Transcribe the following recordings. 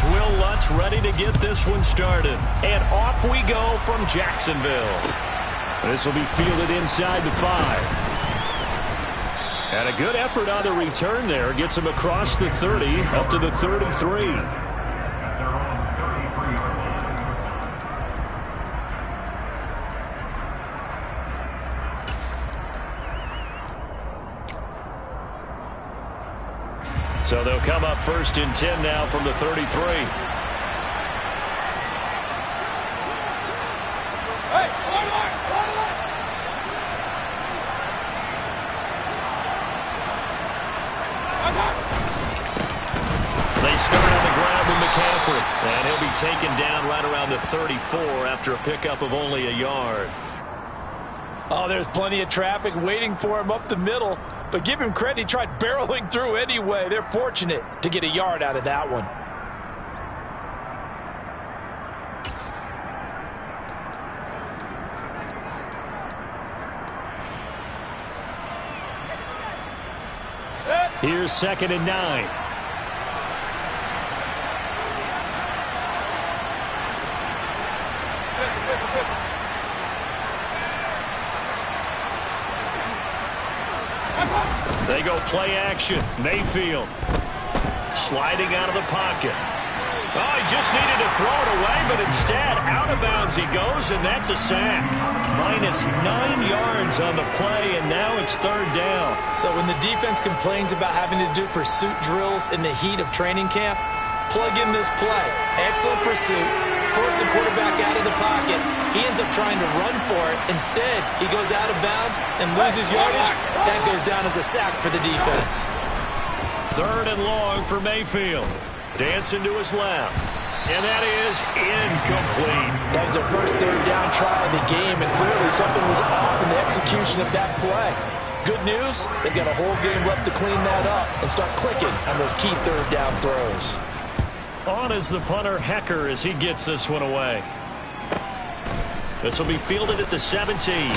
Here's Will Lutz ready to get this one started. And off we go from Jacksonville. This will be fielded inside the 5. And a good effort on the return there. Gets him across the 30, up to the 33. So they'll come up 1st and 10 now from the 33. They start on the ground with McCaffrey. And he'll be taken down right around the 34 after a pickup of only a yard. Oh, there's plenty of traffic waiting for him up the middle. But give him credit, he tried barreling through anyway. They're fortunate to get a yard out of that one. Here's 2nd and 9. They go play action. Mayfield sliding out of the pocket. Oh, he just needed to throw it away, but instead out of bounds he goes, and that's a sack. -9 yards on the play, and now it's 3rd down. So when the defense complains about having to do pursuit drills in the heat of training camp, plug in this play. Excellent pursuit. Force the quarterback out of the pocket. He ends up trying to run for it. Instead, he goes out of bounds and loses yardage. That goes down as a sack for the defense. 3rd and long for Mayfield. Dancing to his left. And that is incomplete. That was their first 3rd down try of the game, and clearly something was off in the execution of that play. Good news, they've got a whole game left to clean that up and start clicking on those key 3rd down throws. On is the punter, Hecker, as he gets this one away. This will be fielded at the 17.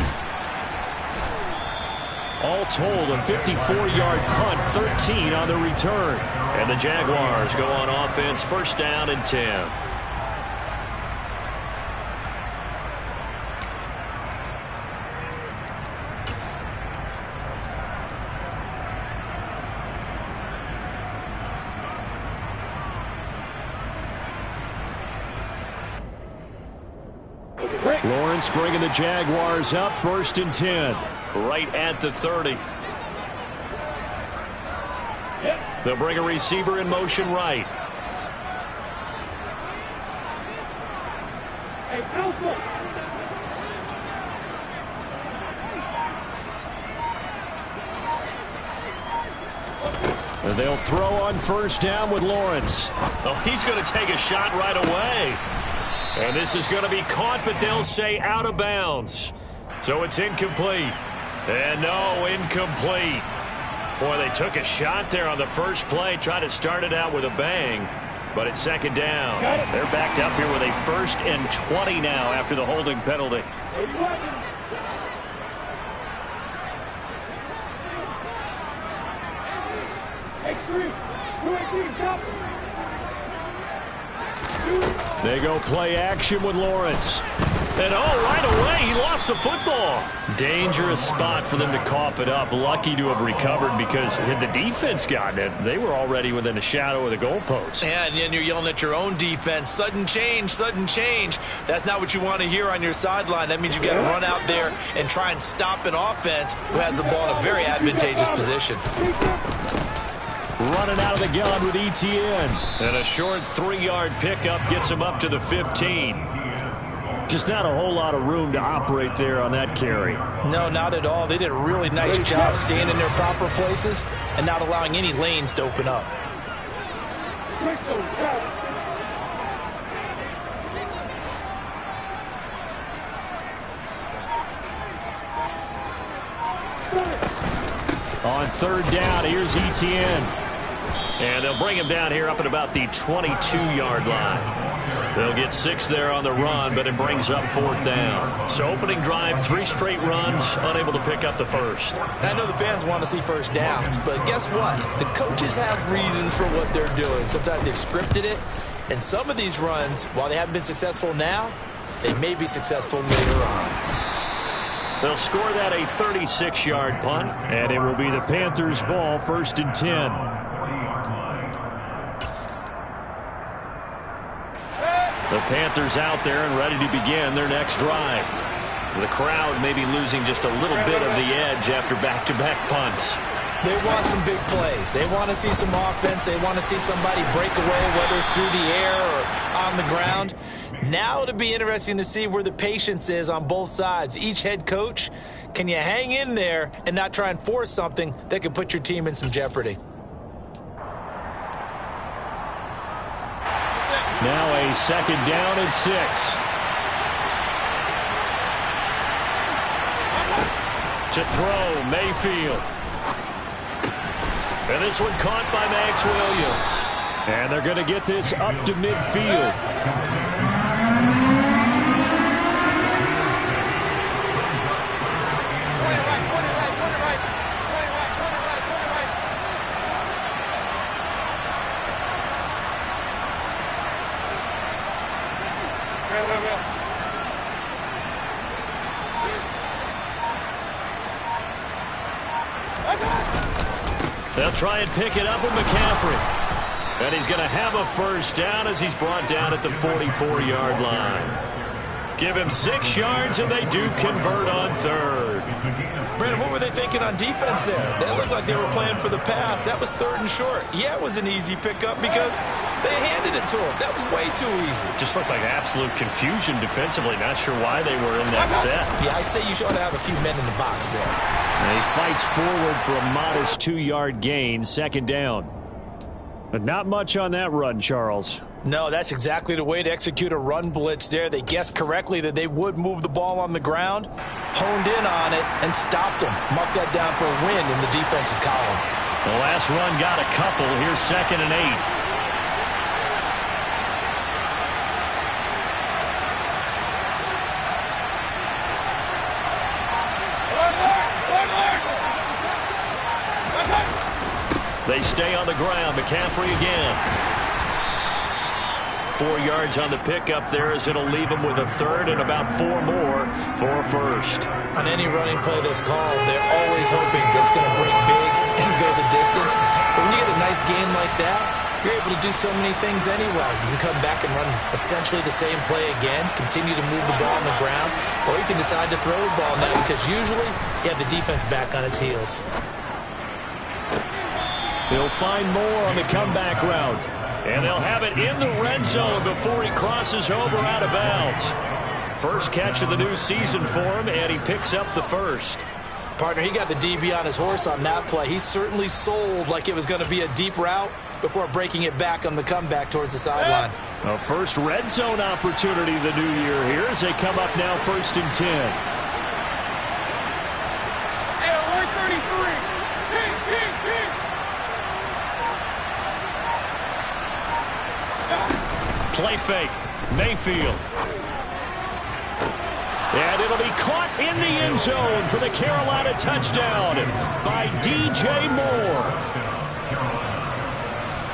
All told, a 54-yard punt, 13 on the return. And the Jaguars go on offense, 1st down and 10. Lawrence bringing the Jaguars up, 1st and 10. Right at the 30. They'll bring a receiver in motion right. And they'll throw on 1st down with Lawrence. Oh, he's going to take a shot right away. And this is going to be caught, but they'll say out of bounds. So it's incomplete. And no, incomplete. Boy, they took a shot there on the first play, tried to start it out with a bang, but it's 2nd down. They're backed up here with a 1st and 20 now after the holding penalty. They go play action with Lawrence. And oh, right away, he lost the football. Dangerous spot for them to cough it up. Lucky to have recovered because had the defense gotten it, they were already within a shadow of the goalpost. Yeah, and then you're yelling at your own defense. Sudden change, sudden change. That's not what you want to hear on your sideline. That means you've got to run out there and try and stop an offense who has the ball in a very advantageous position. Running out of the gun with Etienne. And a short 3-yard pickup gets him up to the 15. Just not a whole lot of room to operate there on that carry. No, not at all. They did a really nice job staying in their proper places and not allowing any lanes to open up. On 3rd down, here's Etienne. And they'll bring him down here up at about the 22-yard line. They'll get 6 there on the run, but it brings up 4th down. So opening drive, 3 straight runs, unable to pick up the first. I know the fans want to see first downs, but guess what? The coaches have reasons for what they're doing. Sometimes they've scripted it. And some of these runs, while they haven't been successful now, they may be successful later on. They'll score that a 36-yard punt, and it will be the Panthers' ball, 1st and 10. The Panthers out there and ready to begin their next drive. The crowd may be losing just a little bit of the edge after back-to-back punts. They want some big plays. They want to see some offense. They want to see somebody break away, whether it's through the air or on the ground. Now it'll be interesting to see where the patience is on both sides. Each head coach, can you hang in there and not try and force something that could put your team in some jeopardy? Now a 2nd down and 6. To throw, Mayfield. And this one caught by Max Williams. And they're going to get this up to midfield. They'll try and pick it up with McCaffrey. And he's going to have a 1st down as he's brought down at the 44-yard line. Give him 6 yards, and they do convert on 3rd. Brandon, what were they thinking on defense there? They looked like they were playing for the pass. That was 3rd and short. Yeah, it was an easy pickup because they handed it to him. That was way too easy. Just looked like absolute confusion defensively. Not sure why they were in that set. Yeah, I'd say you should have a few men in the box there. And he fights forward for a modest 2-yard gain, 2nd down. But not much on that run, Charles. No, that's exactly the way to execute a run blitz there. They guessed correctly that they would move the ball on the ground, honed in on it, and stopped them. Marked that down for a win in the defense's column. The last run got a couple. Here's 2nd and 8. They stay on the ground. McCaffrey again. 4 yards on the pickup there as it'll leave them with a 3rd and about 4 more for a 1st. On any running play that's called, they're always hoping that it's going to break big and go the distance. But when you get a nice gain like that, you're able to do so many things anyway. You can come back and run essentially the same play again, continue to move the ball on the ground, or you can decide to throw the ball now because usually you have the defense back on its heels. He'll find more on the comeback route. And they'll have it in the red zone before he crosses over out of bounds. First catch of the new season for him, and he picks up the 1st. Partner, he got the DB on his horse on that play. He certainly sold like it was going to be a deep route before breaking it back on the comeback towards the sideline. A first red zone opportunity the new year here as they come up now 1st and 10. Play fake. Mayfield. And it'll be caught in the end zone for the Carolina touchdown by DJ Moore.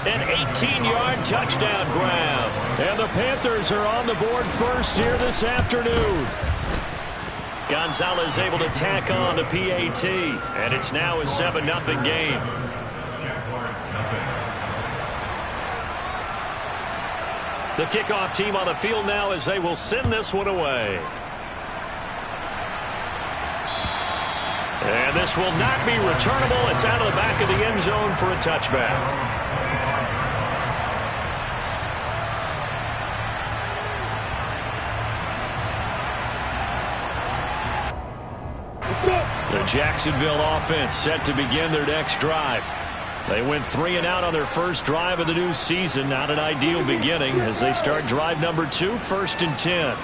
An 18-yard touchdown grab. And the Panthers are on the board first here this afternoon. Gonzalez able to tack on the PAT. And it's now a 7-0 game. The kickoff team on the field now as they will send this one away. And this will not be returnable. It's out of the back of the end zone for a touchback. The Jacksonville offense set to begin their next drive. They went 3 and out on their first drive of the new season. Not an ideal beginning as they start drive number 2, 1st and 10.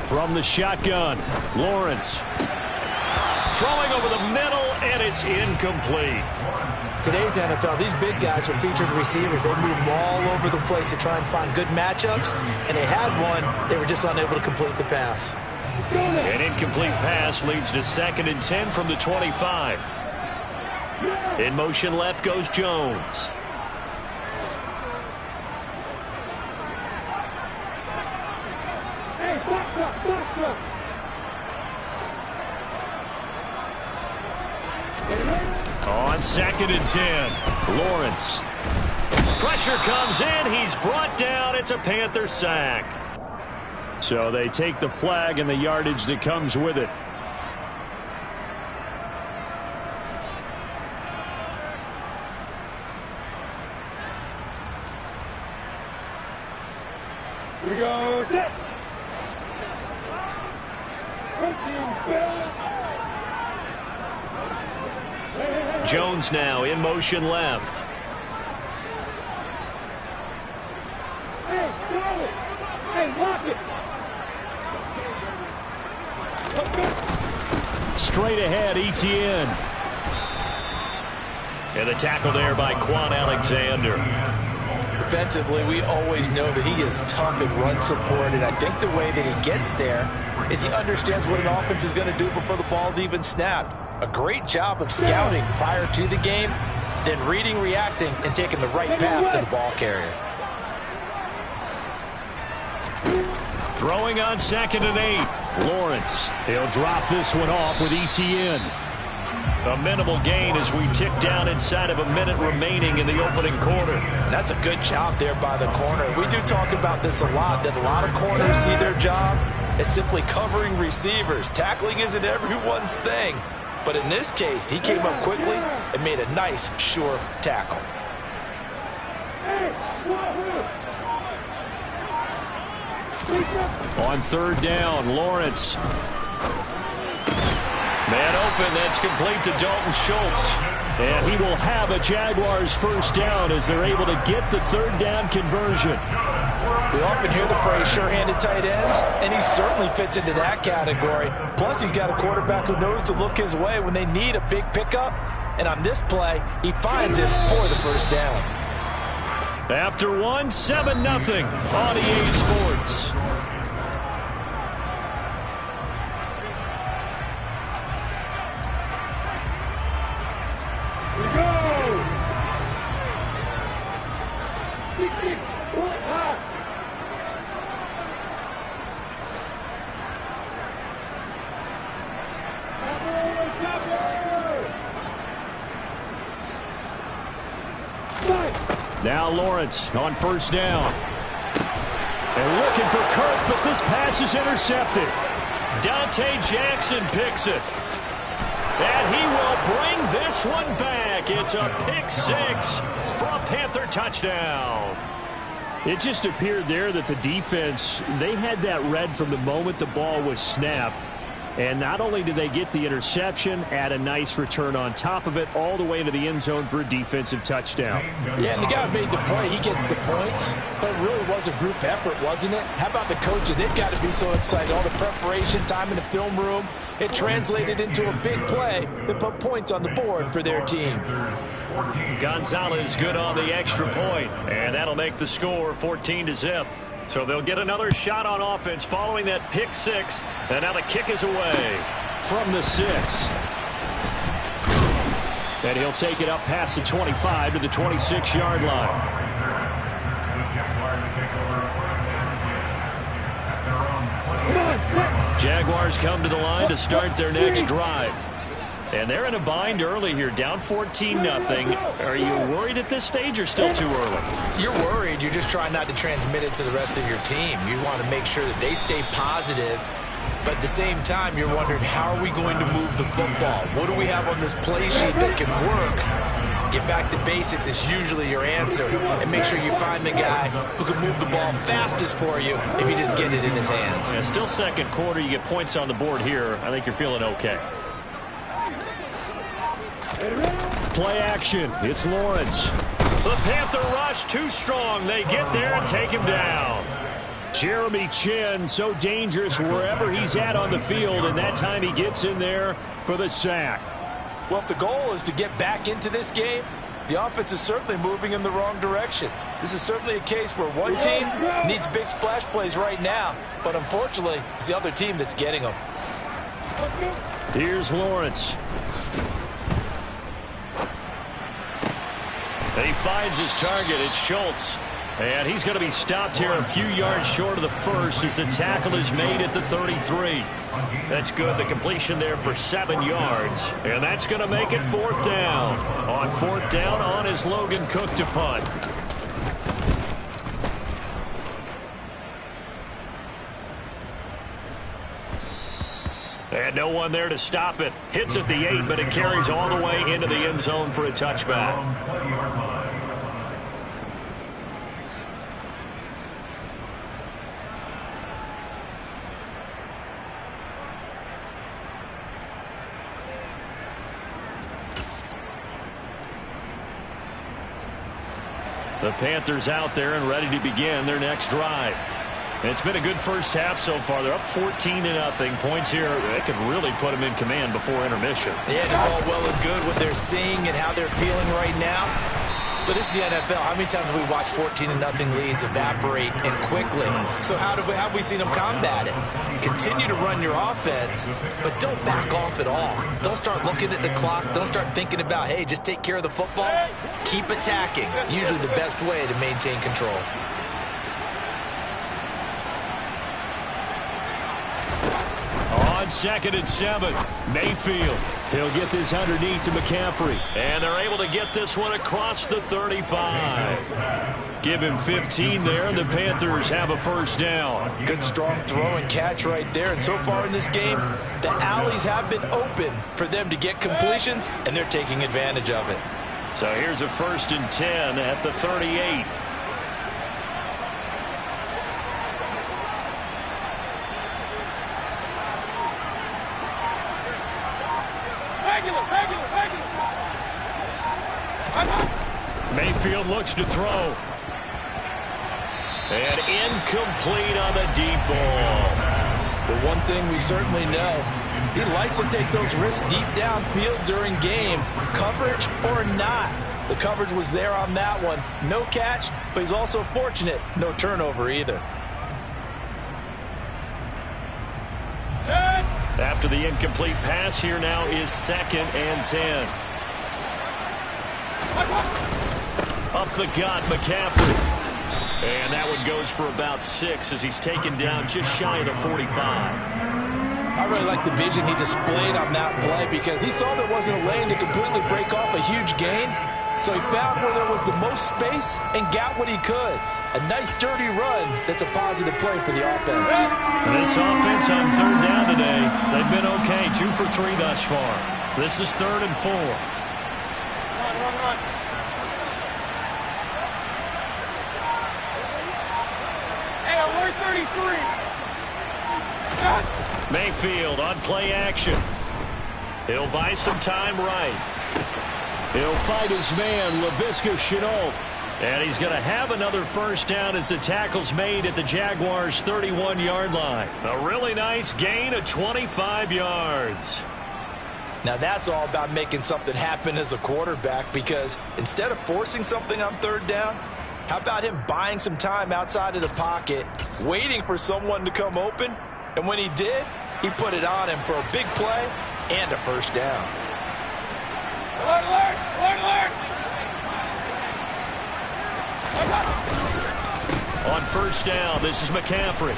From the shotgun, Lawrence. Throwing over the middle, and it's incomplete. Today's NFL, these big guys are featured receivers. They move all over the place to try and find good matchups, and they had one. They were just unable to complete the pass. An incomplete pass leads to 2nd and 10 from the 25. In motion left goes Jones. On 2nd and 10, Lawrence. Pressure comes in. He's brought down. It's a Panther sack. So they take the flag and the yardage that comes with it. Here we go. Set. Jones now in motion left. Hey, got it. Hey, lock it. Straight ahead, Etienne. And the tackle there by Quan Alexander. Defensively, we always know that he is tough in run support, and I think the way that he gets there is he understands what an offense is going to do before the ball's even snapped. A great job of scouting prior to the game, then reading, reacting, and taking the right path to the ball carrier. Throwing on 2nd and 8. Lawrence. He'll drop this one off with Etienne. A minimal gain as we tick down inside of a minute remaining in the opening quarter. And that's a good job there by the corner. We do talk about this a lot, that a lot of corners see their job as simply covering receivers. Tackling isn't everyone's thing. But in this case, he came up quickly and made a nice, sure tackle. On 3rd down, Lawrence. Man open, that's complete to Dalton Schultz. And he will have a Jaguars first down as they're able to get the 3rd down conversion. We often hear the phrase sure-handed tight ends, and he certainly fits into that category. Plus, he's got a quarterback who knows to look his way when they need a big pickup. And on this play, he finds it for the first down. After one, 7-0 on EA Sports. Now Lawrence on 1st down. They're looking for Kirk, but this pass is intercepted. Dante Jackson picks it. And he will bring this one back. It's a pick 6 for a Panther touchdown. It just appeared there that the defense, they had that read from the moment the ball was snapped. And not only did they get the interception, add a nice return on top of it, all the way into the end zone for a defensive touchdown. Yeah, and the guy made the play. He gets the points. But it really was a group effort, wasn't it? How about the coaches? They've got to be so excited. All the preparation, time in the film room. It translated into a big play that put points on the board for their team. Gonzalez good on the extra point, and that'll make the score 14-0. So they'll get another shot on offense following that pick 6. And now the kick is away from the 6. And he'll take it up past the 25 to the 26-yard line. Jaguars come to the line to start their next drive. And they're in a bind early here, down 14-0. Are you worried at this stage or still too early? You're worried. You're just trying not to transmit it to the rest of your team. You want to make sure that they stay positive. But at the same time, you're wondering, how are we going to move the football? What do we have on this play sheet that can work? Get back to basics is usually your answer. And make sure you find the guy who can move the ball fastest for you if you just get it in his hands. Yeah, still second quarter. You get points on the board here. I think you're feeling okay. Play action. It's Lawrence. The Panther rush too strong. They get there and take him down. Jeremy Chinn, so dangerous wherever he's at on the field, and that time he gets in there for the sack. Well, if the goal is to get back into this game, the offense is certainly moving in the wrong direction. This is certainly a case where one team needs big splash plays right now, but unfortunately, it's the other team that's getting them. He finds his target. It's Schultz. And he's going to be stopped here a few yards short of the first as the tackle is made at the 33. That's good. The completion there for 7 yards. And that's going to make it 4th down. On 4th down, on is Logan Cook to punt. And no one there to stop it. Hits at the 8, but it carries all the way into the end zone for a touchback. The Panthers out there and ready to begin their next drive. And it's been a good first half so far. They're up 14-0. Points here, that could really put them in command before intermission. Yeah, and it's all well and good what they're seeing and how they're feeling right now. But this is the NFL. How many times have we watched 14-0 leads evaporate and quickly? So how have we seen them combat it? Continue to run your offense, but don't back off at all. Don't start looking at the clock. Don't start thinking about, hey, just take care of the football. Keep attacking. Usually the best way to maintain control. On 2nd and 7, Mayfield. He'll get this underneath to McCaffrey. And they're able to get this one across the 35. Give him 15 there, and the Panthers have a first down. Good strong throw and catch right there. And so far in this game, the alleys have been open for them to get completions, and they're taking advantage of it. So here's a 1st and 10 at the 38. Mayfield looks to throw. And incomplete on the deep ball. But one thing we certainly know, he likes to take those risks deep downfield during games, coverage or not. The coverage was there on that one. No catch, but he's also fortunate. No turnover either. After the incomplete pass, here now is 2nd and 10. Up the gut, McCaffrey. And that one goes for about 6 as he's taken down just shy of the 45. I really like the vision he displayed on that play because he saw there wasn't a lane to completely break off a huge gain. So he found where there was the most space and got what he could. A nice dirty run that's a positive play for the offense. This offense on 3rd down today, they've been okay. 2 for 3 thus far. This is 3rd and 4. Run. Hey, alert 33. Mayfield on play action. He'll buy some time right. He'll fight his man, Laviska Shenault. And he's going to have another first down as the tackle's made at the Jaguars' 31-yard line. A really nice gain of 25 yards. Now that's all about making something happen as a quarterback because instead of forcing something on 3rd down, how about him buying some time outside of the pocket, waiting for someone to come open, and when he did, he put it on him for a big play and a first down. Alert! On 1st down, this is McCaffrey.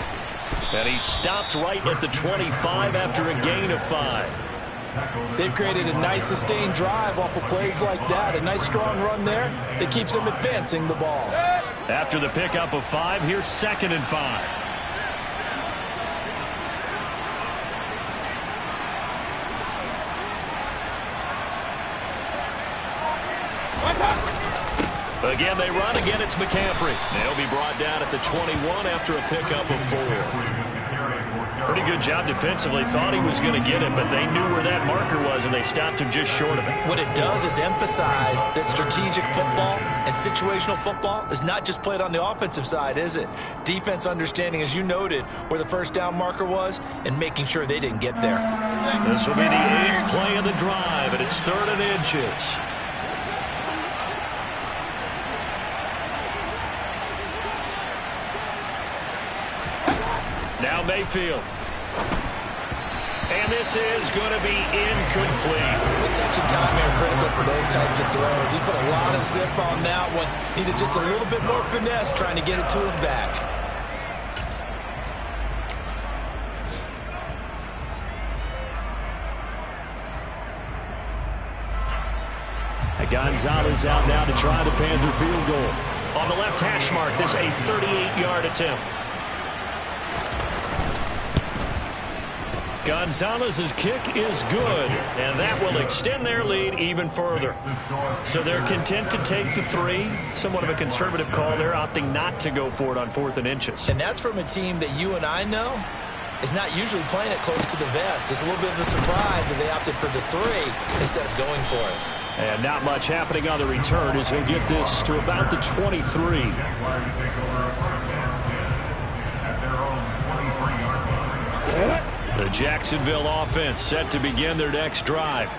And he stopped right at the 25 after a gain of 5. They've created a nice sustained drive off of plays like that. A nice strong run there that keeps them advancing the ball. After the pickup of 5, here's 2nd and 5. Again, they run. Again, it's McCaffrey. They'll be brought down at the 21 after a pickup of 4. Pretty good job defensively. Thought he was going to get it, but they knew where that marker was, and they stopped him just short of it. What it does is emphasize that strategic football and situational football is not just played on the offensive side, is it? Defense understanding, as you noted, where the first down marker was and making sure they didn't get there. This will be the 8th play of the drive, and it's 3rd and inches. Now Mayfield. And And this is going to be incomplete. The touch and timing are critical for those types of throws. He put a lot of zip on that one. Needed just a little bit more finesse trying to get it to his back. Gonzalez out now to try the Panther field goal. On the left hash mark, this a 38-yard attempt. Gonzalez's kick is good, and that will extend their lead even further. So they're content to take the 3. Somewhat of a conservative call there, opting not to go for it on 4th and inches. And that's from a team that you and I know is not usually playing it close to the vest. It's a little bit of a surprise that they opted for the 3 instead of going for it. And not much happening on the return as he'll get this to about the 23. The Jacksonville offense set to begin their next drive.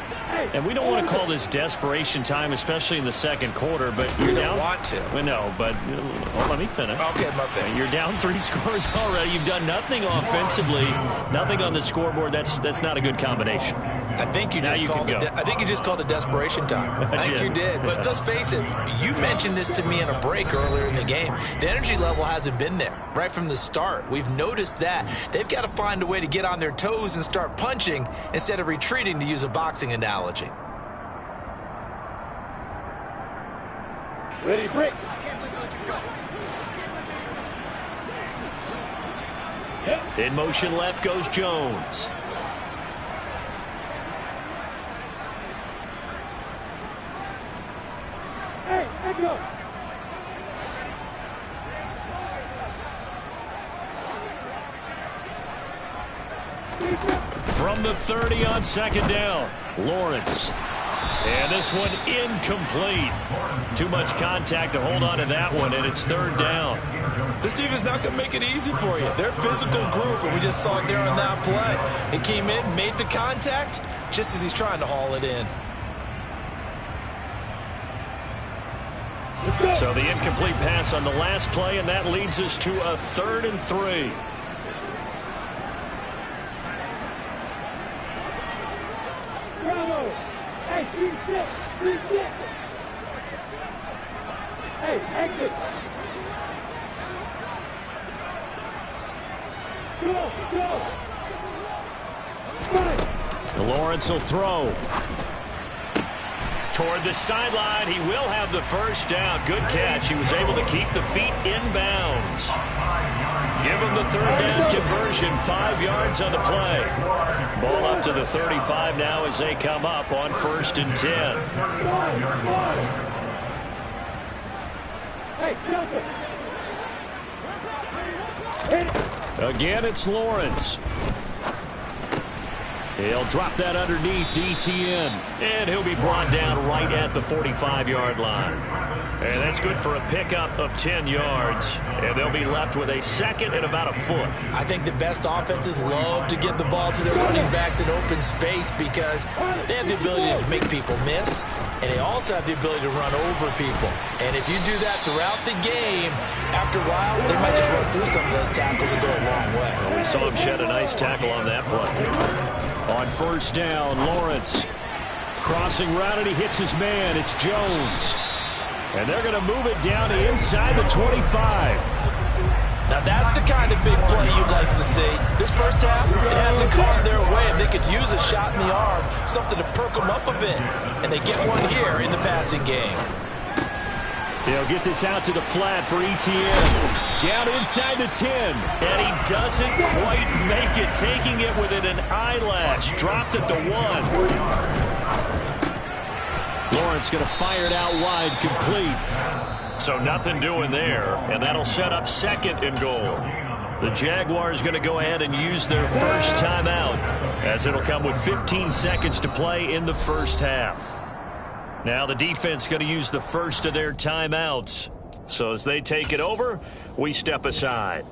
And we don't want to call this desperation time, especially in the second quarter, but you're down. Want to. Well, no, but let me finish. Okay, my bad. You're down 3 scores already. You've done nothing offensively, nothing on the scoreboard. That's not a good combination. I think you just called it desperation time. I think you did. But let's face it, you mentioned this to me in a break earlier in the game. The energy level hasn't been there right from the start. We've noticed that. They've got to find a way to get on their toes and start punching instead of retreating, to use a boxing analogy. Ready, break. In motion left goes Jones. Hey, echo. From the 30 on second down, Lawrence. And this one incomplete. Too much contact to hold on to that one, and it's 3rd down. This defense not going to make it easy for you. They're a physical group, and we just saw it there on that play. They came in, made the contact, just as he's trying to haul it in. So the incomplete pass on the last play, and that leads us to a 3rd and 3. Bravo. Hey, 3-6. 3-6. Hey, exit. Go, go. Run. Lawrence will throw. Toward the sideline, he will have the first down. Good catch. He was able to keep the feet inbounds. Give him the 3rd down conversion, 5 yards on the play. Ball up to the 35 now as they come up on 1st and 10. Hey, Joseph. Again, it's Lawrence. He'll drop that underneath to ETN. And he'll be brought down right at the 45-yard line. And that's good for a pickup of 10 yards. And they'll be left with a 2nd and about a foot. I think the best offenses love to get the ball to their running backs in open space because they have the ability to make people miss, and they also have the ability to run over people. And if you do that throughout the game, after a while, they might just run through some of those tackles and go a long way. Well, we saw him shed a nice tackle on that play. On 1st down, Lawrence crossing route, and he hits his man. It's Jones. And they're going to move it down to inside the 25. Now that's the kind of big play you'd like to see. This first half, it hasn't gone their way, and they could use a shot in the arm, something to perk them up a bit. And they get one here in the passing game. He'll get this out to the flat for ETN. Down inside the 10. And he doesn't quite make it, taking it within an eyelash. Dropped at the 1. Lawrence going to fire it out wide, complete. So nothing doing there, and that'll set up 2nd and goal. The Jaguars going to go ahead and use their first timeout, as it'll come with 15 seconds to play in the first half. Now the defense going to use the first of their timeouts. So as they take it over, we step aside.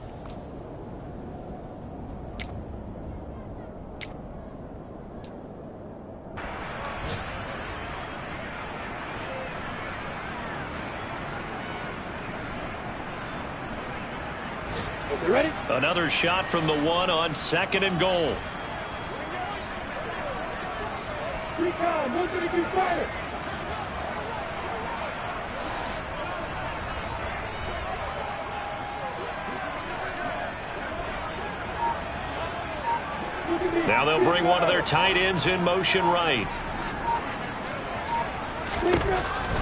Ready? Another shot from the 1 on 2nd and goal. Recon, one's gonna be fired. Now they'll bring one of their tight ends in motion right.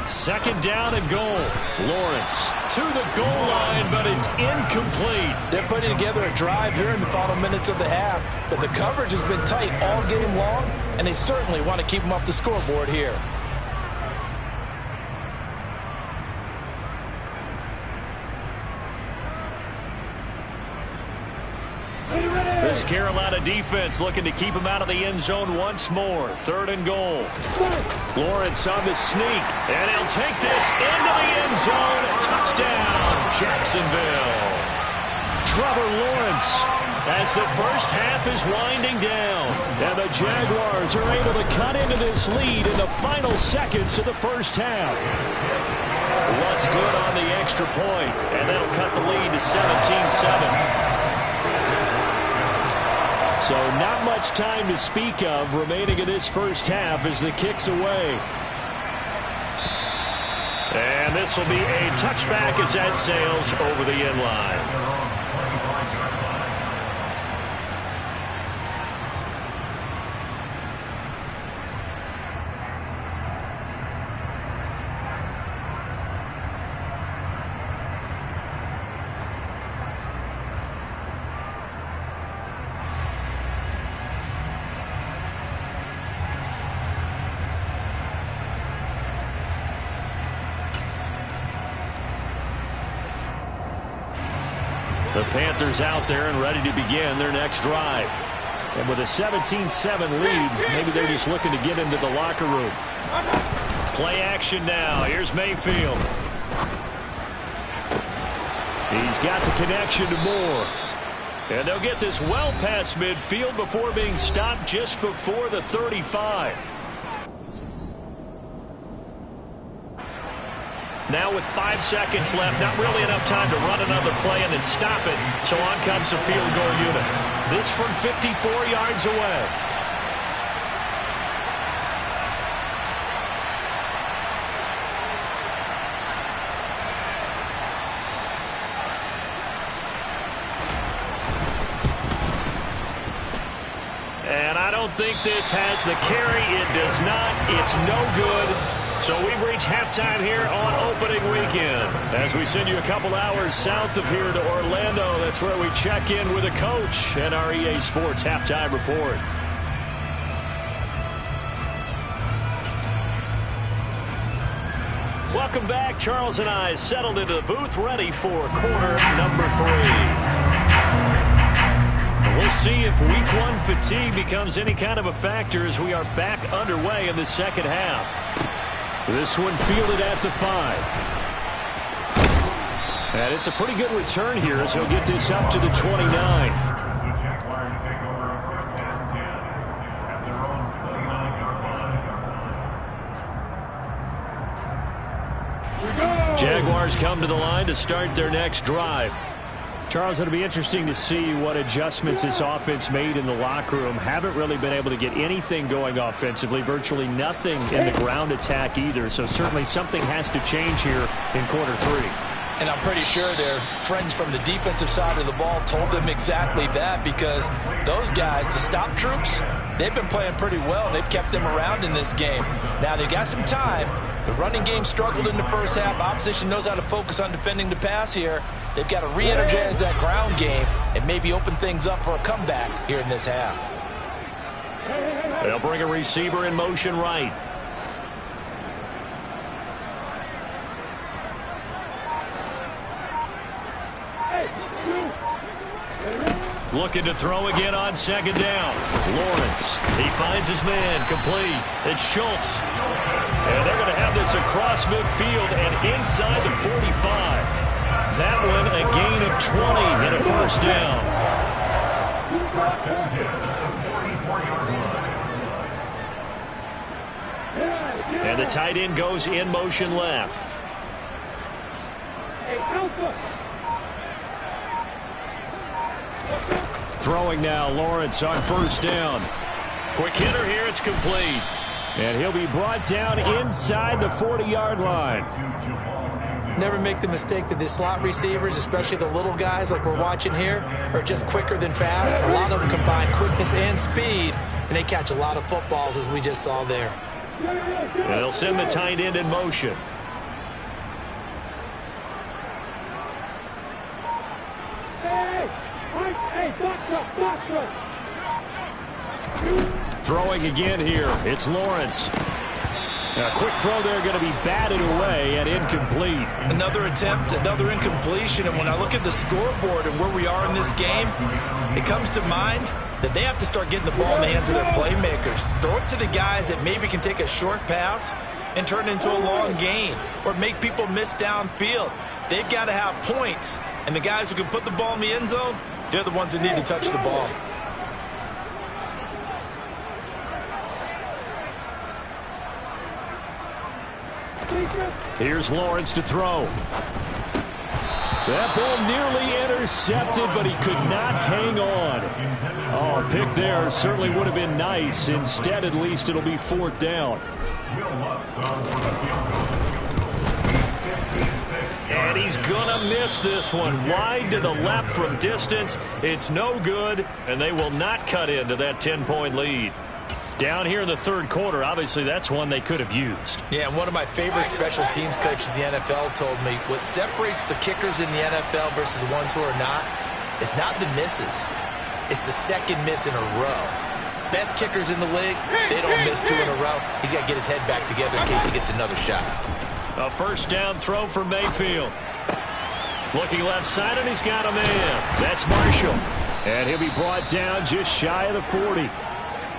Second down and goal. Lawrence to the goal line, but it's incomplete. They're putting together a drive here in the final minutes of the half, but the coverage has been tight all game long, and they certainly want to keep them off the scoreboard here. This Carolina defense looking to keep him out of the end zone once more. Third and goal. Lawrence on the sneak, and he'll take this into the end zone. Touchdown, Jacksonville. Trevor Lawrence as the first half is winding down. And the Jaguars are able to cut into this lead in the final seconds of the first half. What's good on the extra point, and that'll cut the lead to 17-7. So not much time to speak of remaining in this first half as the kick's away. And this will be a touchback as that sails over the end line. The Panthers out there and ready to begin their next drive. And with a 17-7 lead, maybe they're just looking to get into the locker room. Play action now. Here's Mayfield. He's got the connection to Moore. And they'll get this well past midfield before being stopped just before the 35. Now with 5 seconds left, not really enough time to run another play and then stop it. So on comes the field goal unit. This from 54 yards away. And I don't think this has the carry. It does not. It's no good. So we've reached halftime here on opening weekend. As we send you a couple hours south of here to Orlando, that's where we check in with a coach and our EA Sports halftime report. Welcome back. Charles and I settled into the booth ready for quarter number 3. We'll see if week 1 fatigue becomes any kind of a factor as we are back underway in the second half. This one fielded at the 5. And it's a pretty good return here as he'll get this up to the 29. Jaguars come to the line to start their next drive. Charles, it'll be interesting to see what adjustments this offense made in the locker room. Haven't really been able to get anything going offensively, virtually nothing in the ground attack either. So certainly something has to change here in quarter 3. And I'm pretty sure their friends from the defensive side of the ball told them exactly that, because those guys, the stop troops, they've been playing pretty well. They've kept them around in this game. Now they've got some time. The running game struggled in the first half. Opposition knows how to focus on defending the pass here. They've got to re-energize that ground game and maybe open things up for a comeback here in this half. They'll bring a receiver in motion right. Looking to throw again on second down. Lawrence, he finds his man, complete. It's Schultz. And they're going to have this across midfield and inside the 45. That one a gain of 20 and a first down. And the tight end goes in motion left. Throwing now, Lawrence on first down. Quick hitter here, it's complete. And he'll be brought down inside the 40-yard line. Never make the mistake that the slot receivers, especially the little guys like we're watching here, are just quicker than fast. A lot of them combine quickness and speed, and they catch a lot of footballs, as we just saw there. And they'll send the tight end in motion. Throwing again here. It's Lawrence. A quick throw there going to be batted away and incomplete. Another attempt, another incompletion. And when I look at the scoreboard and where we are in this game, it comes to mind that they have to start getting the ball in the hands of their playmakers. Throw it to the guys that maybe can take a short pass and turn it into a long gain or make people miss downfield. They've got to have points. And the guys who can put the ball in the end zone, they're the ones that need to touch the ball. Here's Lawrence to throw. That ball nearly intercepted, but he could not hang on. Oh, a pick there certainly would have been nice. Instead, at least, it'll be fourth down. And he's going to miss this one. Wide to the left from distance. It's no good, and they will not cut into that 10-point lead. Down here in the third quarter, obviously that's one they could have used. Yeah, and one of my favorite special teams coaches in the NFL told me what separates the kickers in the NFL versus the ones who are not is not the misses. It's the second miss in a row. Best kickers in the league, they don't miss two in a row. He's got to get his head back together in case he gets another shot. A first down throw for Mayfield. Looking left side, and he's got a man. That's Marshall. And he'll be brought down just shy of the 40.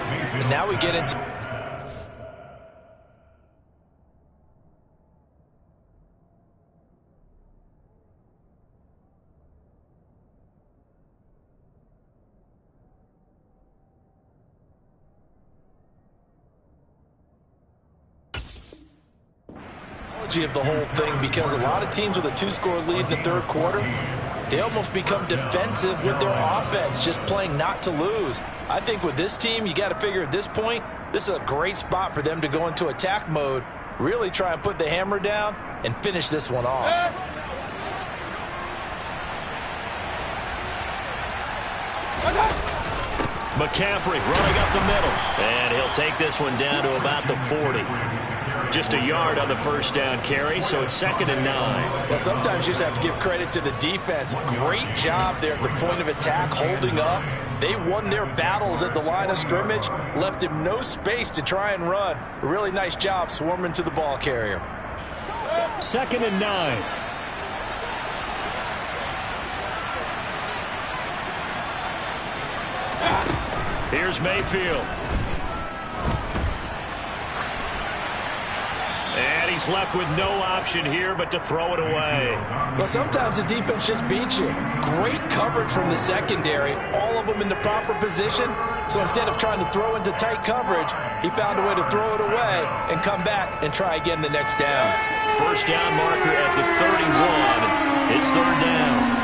And now we get into of the whole thing, because a lot of teams with a two-score lead in the third quarter, they almost become defensive with their offense, just playing not to lose. I think with this team, you got to figure at this point, this is a great spot for them to go into attack mode, really try and put the hammer down and finish this one off. McCaffrey running up the middle, and he'll take this one down to about the 40. Just a yard on the first down carry, so it's 2nd and 9. Well, sometimes you just have to give credit to the defense. Great job there at the point of attack, holding up. They won their battles at the line of scrimmage, left him no space to try and run. A really nice job swarming to the ball carrier. 2nd and 9. Here's Mayfield. And he's left with no option here but to throw it away. Well, sometimes the defense just beats you. Great coverage from the secondary, all of them in the proper position. So instead of trying to throw into tight coverage, he found a way to throw it away and come back and try again the next down. First down marker at the 31. It's 3rd down.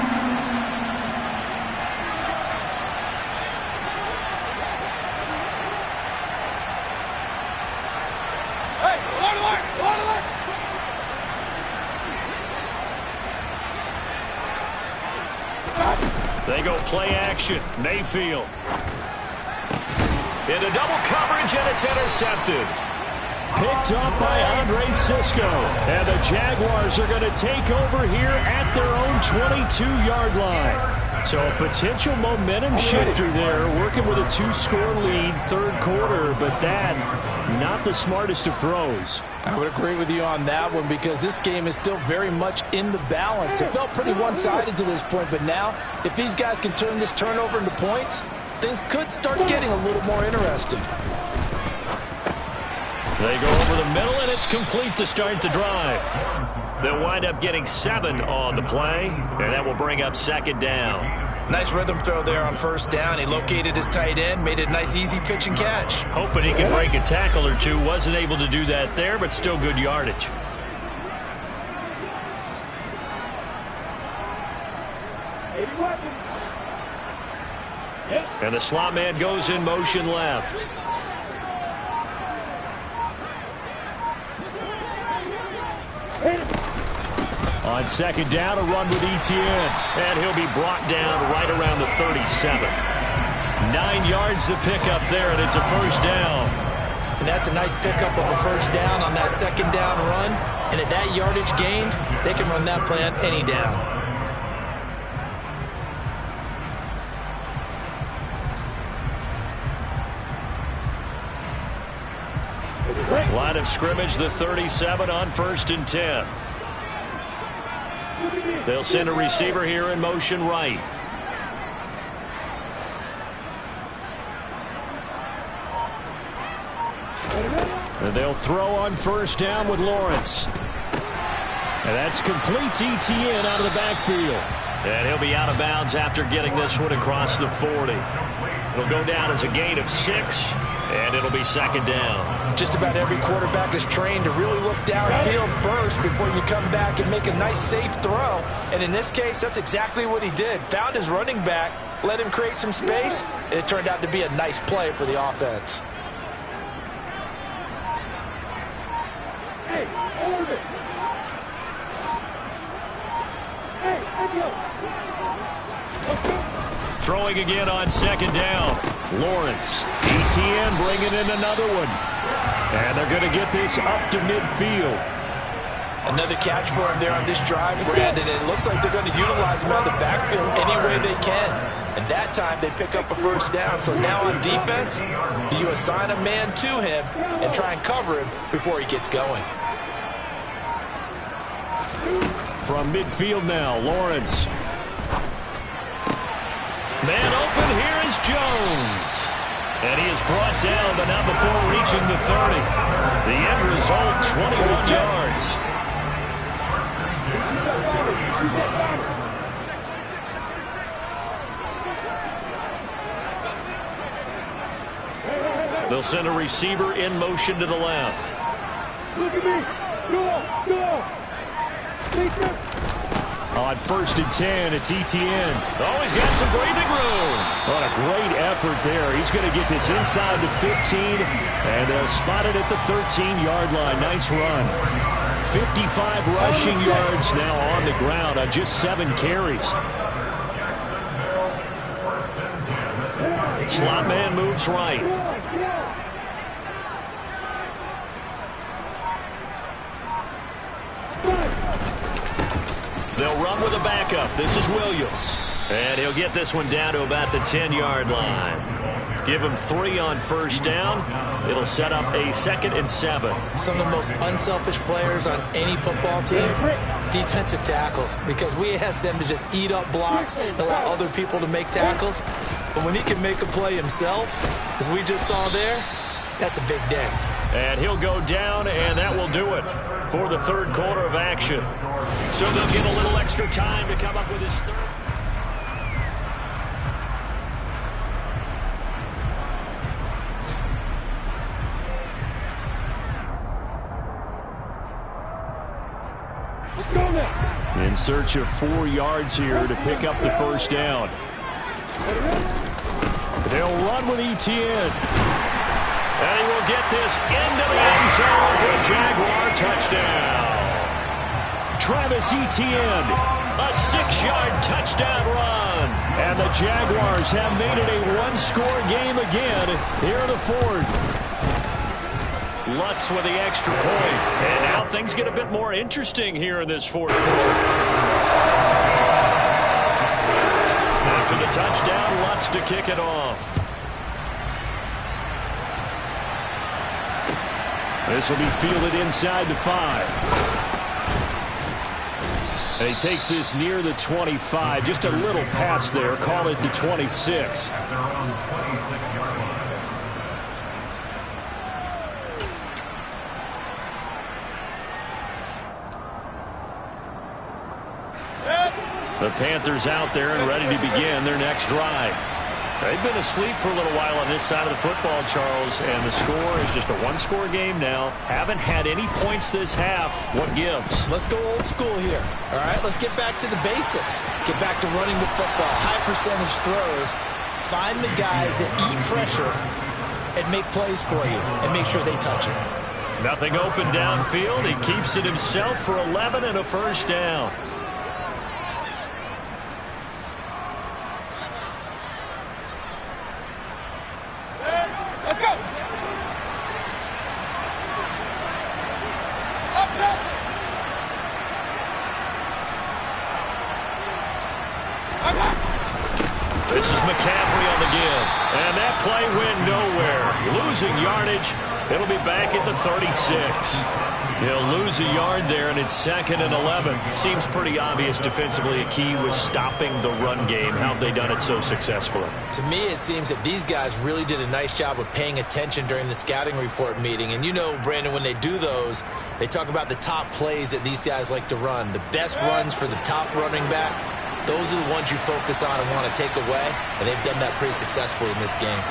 They go play action. Mayfield. Into double coverage, and it's intercepted. Picked up by Andre Sisco. And the Jaguars are going to take over here at their own 22-yard line. So a potential momentum shifter there, working with a 2-score lead, third quarter, but that, not the smartest of throws. I would agree with you on that one, because this game is still very much in the balance. It felt pretty one-sided to this point, but now, if these guys can turn this turnover into points, things could start getting a little more interesting. They go over the middle, and it's complete to start the drive. They'll wind up getting 7 on the play, and that will bring up 2nd down. Nice rhythm throw there on first down. He located his tight end, made it a nice easy pitch and catch. Hoping he could break a tackle or two. Wasn't able to do that there, but still good yardage. And the slot man goes in motion left. On second down, a run with Etienne. And he'll be brought down right around the 37. 9 yards to pick up there, and it's a first down. And that's a nice pickup of a first down on that second down run. And at that yardage gained, they can run that play on any down. Line of scrimmage, the 37 on 1st and 10. They'll send a receiver here in motion right. And they'll throw on 1st down with Lawrence. And that's complete to Etienne out of the backfield. And he'll be out of bounds after getting this one across the 40. It'll go down as a gain of 6. And it'll be second down. Just about every quarterback is trained to really look downfield first before you come back and make a nice safe throw. And in this case, that's exactly what he did. Found his running back, let him create some space, and it turned out to be a nice play for the offense. Hey, hold it. Hey, let's go. Throwing again on second down. Lawrence. Etienne bringing in another one. And they're going to get this up to midfield. Another catch for him there on this drive, Brandon. And it looks like they're going to utilize him on the backfield any way they can. And that time they pick up a first down. So now on defense, do you assign a man to him and try and cover him before he gets going? From midfield now, Lawrence. Man open, here is Jones. And he is brought down, but not before reaching the 30. The end result, 21 yards. They'll send a receiver in motion to the left. Look at me. Go. On 1st and 10, it's Etienne. Oh, he's got some breathing room. What a great effort there. He's going to get this inside the 15, and they'll spot it at the 13-yard line. Nice run. 55 rushing yards now on the ground on just 7 carries. Slot man moves right. They'll run with a backup. This is Williams. And he'll get this one down to about the 10-yard line. Give him 3 on 1st down. It'll set up a 2nd and 7. Some of the most unselfish players on any football team, defensive tackles, because we ask them to just eat up blocks and allow other people to make tackles. But when he can make a play himself, as we just saw there, that's a big day. And he'll go down, and that will do it for the 3rd quarter of action. So they'll get a little extra time to come up with his 3rd. In search of 4 yards here to pick up the first down. They'll run with Etienne. And he will get this into the end zone for a Jaguar touchdown. Travis Etienne, a 6-yard touchdown run. And the Jaguars have made it a 1-score game again here in the 4th. Lutz with the extra point. And now things get a bit more interesting here in this 4th quarter. After the touchdown, Lutz to kick it off. This will be fielded inside the 5. And he takes this near the 25. Just a little pass there. Call it the 26. The Panthers out there and ready to begin their next drive. They've been asleep for a little while on this side of the football, Charles, and the score is just a 1-score game now. Haven't had any points this half. What gives? Let's go old school here. All right, let's get back to the basics. Get back to running the football, high percentage throws. Find the guys that eat pressure and make plays for you and make sure they touch it. Nothing open downfield. He keeps it himself for 11 and a first down. Let's go. This is McCaffrey on the give. And that play went nowhere. Losing yardage. It'll be back at the 36. He'll lose a yard there, and it's 2nd and 11. Seems pretty obvious defensively a key was stopping the run game. How have they done it so successfully? To me, it seems that these guys really did a nice job of paying attention during the scouting report meeting. And you know, Brandon, when they do those, they talk about the top plays that these guys like to run. The best runs for the top running back, those are the ones you focus on and want to take away. And they've done that pretty successfully in this game.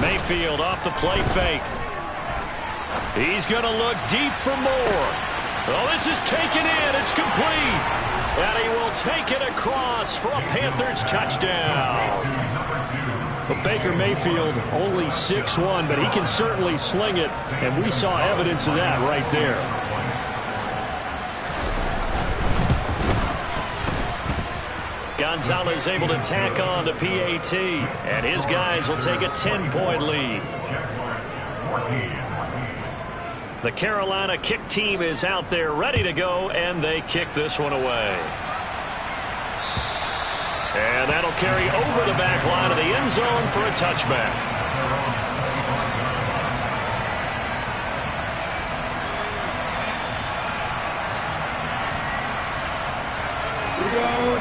Mayfield off the play fake. He's going to look deep for more. Oh, this is taken in. It's complete. And he will take it across for a Panthers touchdown. But Baker Mayfield only 6'1", but he can certainly sling it, and we saw evidence of that right there. Gonzalez able to tack on the PAT, and his guys will take a 10-point lead. The Carolina kick team is out there ready to go, and they kick this one away. And that'll carry over the back line of the end zone for a touchback.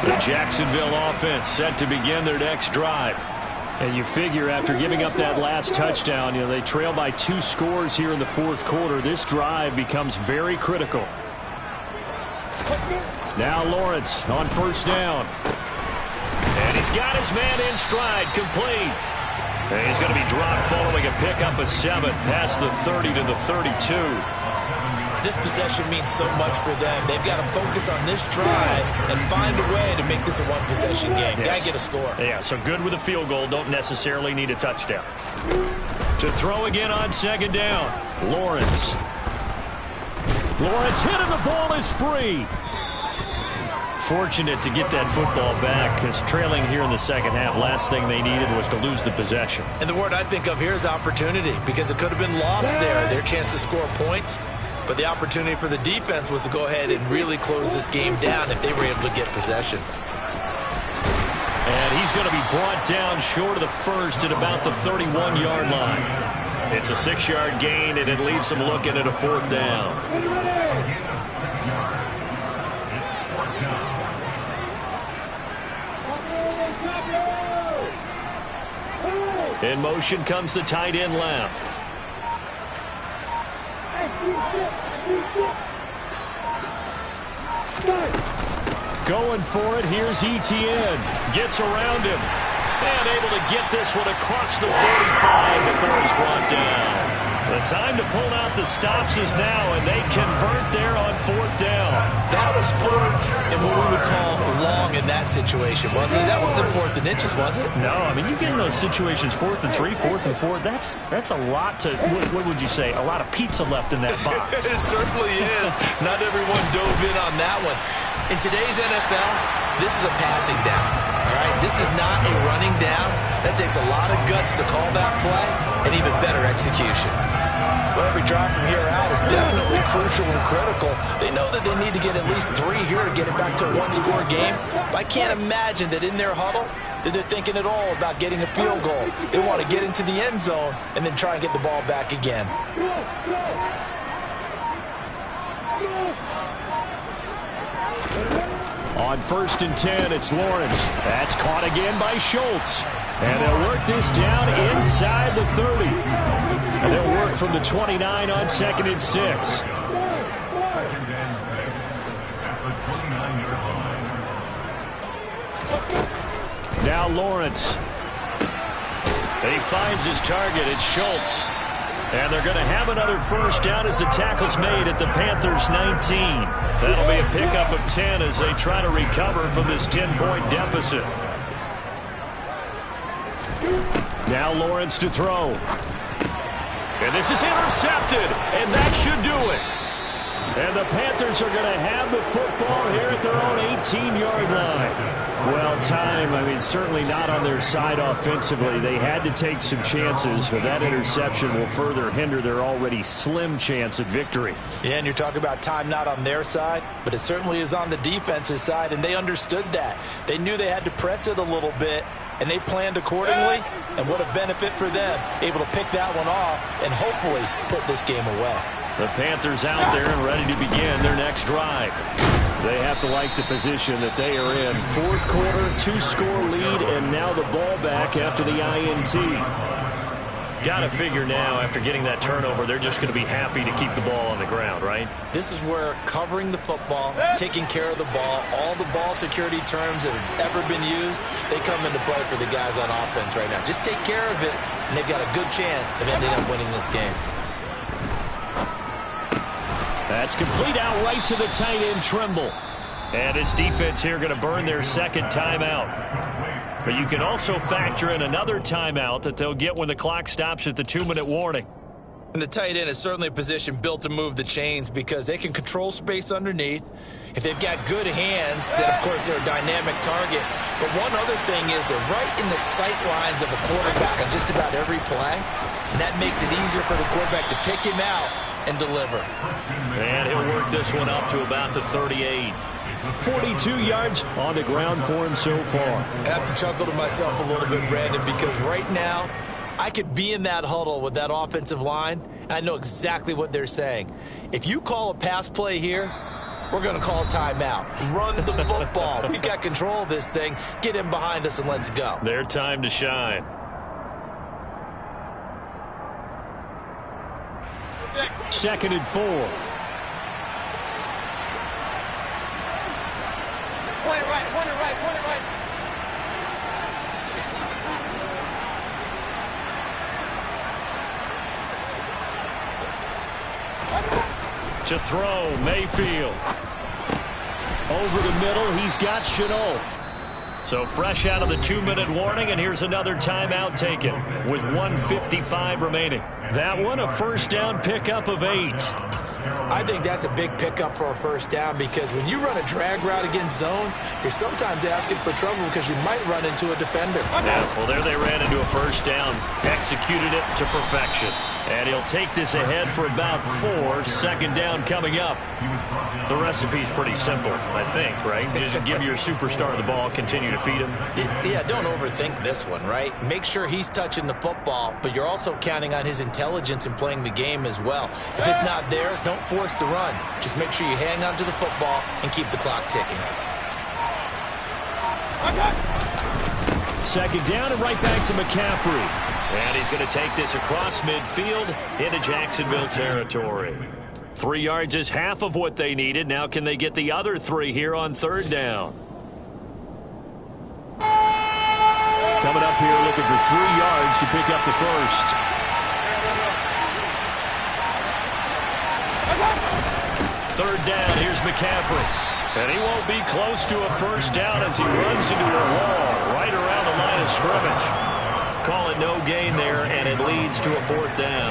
The Jacksonville offense set to begin their next drive. And you figure after giving up that last touchdown, they trail by 2 scores here in the 4th quarter. This drive becomes very critical. Now Lawrence on 1st down. And he's got his man in stride, complete. And he's going to be dropped following a pickup of 7 past the 30 to the 32. This possession means so much for them. They've got to focus on this drive and find a way to make this a one-possession game. Yes. Got to get a score. Yeah, so good with a field goal. Don't necessarily need a touchdown. To throw again on 2nd down. Lawrence hit and the ball is free. Fortunate to get that football back, because trailing here in the 2nd half, last thing they needed was to lose the possession. And the word I think of here is opportunity, because it could have been lost there. Their chance to score points. But the opportunity for the defense was to go ahead and really close this game down if they were able to get possession. And he's going to be brought down short of the first at about the 31-yard line. It's a 6-yard gain, and it leaves them looking at a 4th down. In motion comes the tight end left. Going for it, here's Etienne. Gets around him. And able to get this one across the 45 before he's brought down. The time to pull out the stops is now, and they convert there on 4th down. That was 4th and what we would call long in that situation, wasn't it? That wasn't 4th and inches, was it? No, I mean, you get in those situations 4th and 3, 4th and 4. That's a lot to, what would you say, a lot of pizza left in that box. It certainly is. Not everyone dove in on that one. In today's NFL, this is a passing down. All right, this is not a running down. That takes a lot of guts to call that play and even better execution. Well, every drive from here out is definitely crucial and critical. They know that they need to get at least 3 here to get it back to a 1-score game. But I can't imagine that in their huddle that they're thinking at all about getting a field goal. They want to get into the end zone and then try and get the ball back again. On 1st and 10, it's Lawrence. That's caught again by Schultz. And they'll work this down inside the 30. And they'll work from the 29 on 2nd and 6. Now Lawrence. And he finds his target. It's Schultz. And they're going to have another first down as the tackle's made at the Panthers' 19. That'll be a pickup of 10 as they try to recover from this 10-point deficit. Now Lawrence to throw. And this is intercepted, and that should do it. And the Panthers are going to have the football here at their own 18-yard line. Well, certainly not on their side offensively. They had to take some chances, but that interception will further hinder their already slim chance at victory. Yeah, and you're talking about time not on their side, but it certainly is on the defense's side, and they understood that. They knew they had to press it a little bit, and they planned accordingly, and what a benefit for them, able to pick that one off and hopefully put this game away. The Panthers out there and ready to begin their next drive. They have to like the position that they are in. Fourth quarter, 2-score lead, and now the ball back after the INT. Got to figure now, after getting that turnover, they're just going to be happy to keep the ball on the ground, right? This is where covering the football, taking care of the ball, all the ball security terms that have ever been used, they come into play for the guys on offense right now. Just take care of it, and they've got a good chance of ending up winning this game. That's complete out right to the tight end, Trimble. And this defense here going to burn their second timeout. But you can also factor in another timeout that they'll get when the clock stops at the 2-minute warning. And the tight end is certainly a position built to move the chains because they can control space underneath. If they've got good hands, then, of course, they're a dynamic target. But one other thing is they're right in the sight lines of a quarterback on just about every play. And that makes it easier for the quarterback to pick him out and deliver. And he'll work this one up to about the 38. 42 yards on the ground for him so far. I have to chuckle to myself a little bit, Brandon, because right now I could be in that huddle with that offensive line, and I know exactly what they're saying. If you call a pass play here, we're going to call a timeout. Run the football. We've got control of this thing. Get in behind us and let's go. Their time to shine. Second and 4. Point it right, point it right, point it right. To throw, Mayfield. Over the middle, he's got Chenault. So fresh out of the 2-minute warning, and here's another timeout taken with 1:55 remaining. That one, a first down pickup of 8. I think that's a big pickup for a first down because when you run a drag route against zone, you're sometimes asking for trouble because you might run into a defender. Yeah, well, there they ran into a first down, executed it to perfection. And he'll take this ahead for about 4. Second down coming up. The recipe's pretty simple, I think, right? Just give your superstar the ball, continue to feed him. Yeah, don't overthink this one, right? Make sure he's touching the football, but you're also counting on his intelligence in playing the game as well. If it's not there, don't force the run. Just make sure you hang on to the football and keep the clock ticking. Second down and right back to McCaffrey. And he's going to take this across midfield into Jacksonville territory. 3 yards is half of what they needed. Now can they get the other 3 here on third down? Coming up here looking for 3 yards to pick up the first. Third down, here's McCaffrey. And he won't be close to a first down as he runs into a wall right around the line of scrimmage. Call it no gain there, and it leads to a 4th down.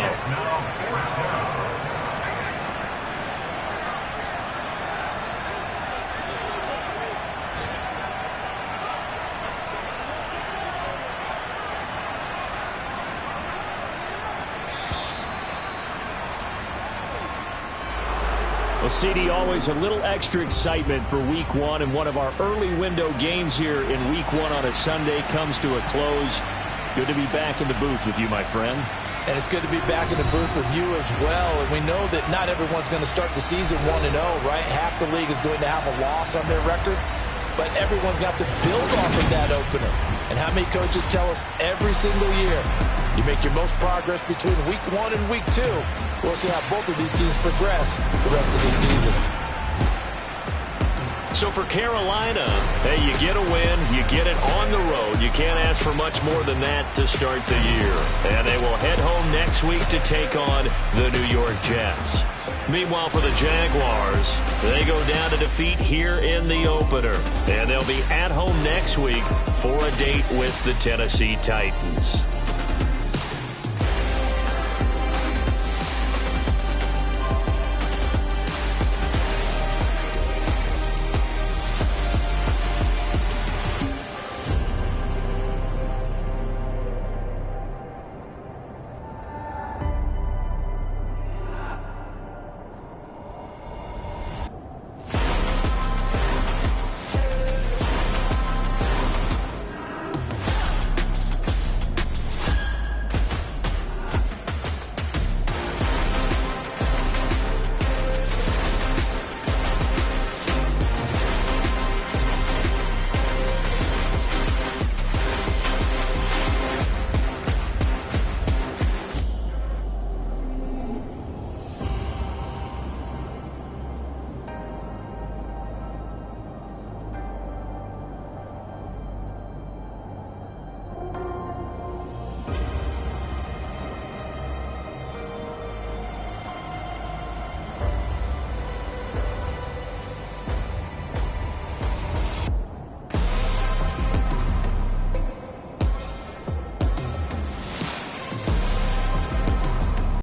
Well, CD, always a little extra excitement for Week 1, and one of our early window games here in Week 1 on a Sunday comes to a close. Good to be back in the booth with you, my friend. And it's good to be back in the booth with you as well. And we know that not everyone's going to start the season 1-0, right? Half the league is going to have a loss on their record. But everyone's got to build off of that opener. And how many coaches tell us every single year, you make your most progress between Week 1 and Week 2. We'll see how both of these teams progress the rest of the season. So for Carolina, hey, you get a win, you get it on the road. You can't ask for much more than that to start the year. And they will head home next week to take on the New York Jets. Meanwhile, for the Jaguars, they go down to defeat here in the opener. And they'll be at home next week for a date with the Tennessee Titans.